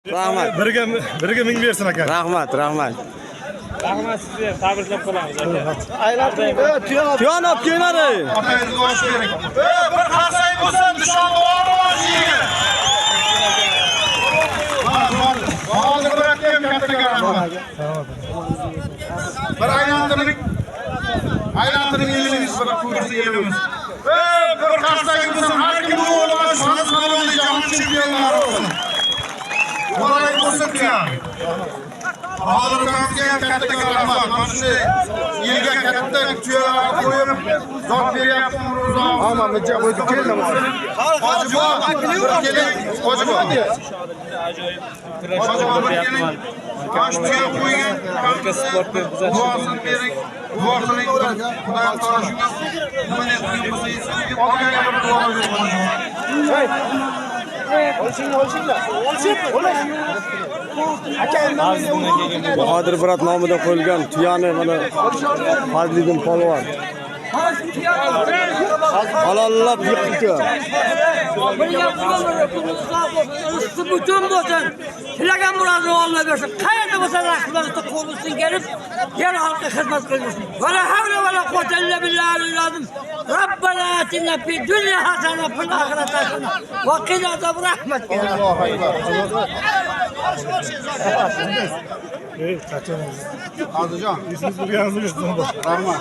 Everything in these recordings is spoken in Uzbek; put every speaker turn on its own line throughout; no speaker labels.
Rahmat.
Biriga ming bersin aka.
Rahmat.
Rahmat sizga, tabriklab qolamiz aka.
Aylantiring.
Tuyon olib kelmadi.
Otangizga osh bering. Bir qarsang bo'lsin, dushonni ovoz yeydi. Hozir bırakayım katta karamda. Bir aylantiring elimiz bir kursi elimiz. Bir qarsang bo'lsin, har kim o'g'li shonasi qiladi, jahon chempionlari olsun. Bo'lay bo'lsin tuyon. Hozir kamga katta rahmat. Mana shunday yilga katta tuyolarni qo'yib, zot beryapti Ro'zo. Hamma mijja qo'yib keldim. Hojibo, keling, hojibo. Kaç tuyo qo'ygan.
Amerika sportni
Duosini bering. Duo qiling. Xudoyo taolo shunga nima deb qo'ysa, olgan bir duo
Bahodir Birat nomida qo'yilgan tuyani mana Fazliddin polvon halollab yiqdi.
Bütün bo'lsin. Tilagan murodini olib bersin. Qayerda bo'lsa rahmatli qo'lsin kelib, yer xalqqa xizmat qilsin. Va la havla va la quwwata illa billahi al-azim. Rabbana atina fid dunya hasana wa fil akhirati hasana wa qina azab rahmatik.
Allohu akbar. Azijon,
Siz bilganingiz uchun
rahmat.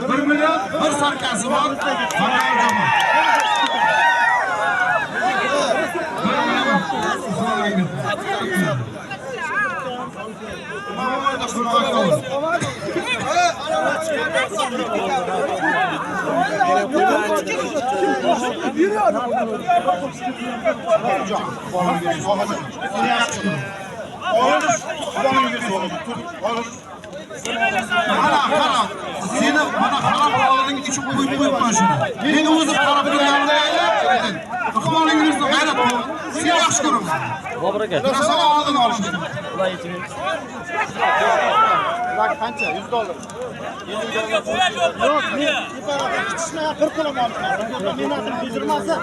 Bir milyon bir sarkası var. Sarayın zaman. Seni bana haram bağladığın için koyup koyma şunu. Beni uzun para bir yanına eğletin. Bakımına girersin gayret bu. Seni yaxşı görüm. Nasıl ağladın alışın? Bak kança $100. $100. Yok, bir para yetişmeye 40 kilo almışlar. Benim adım 120'si.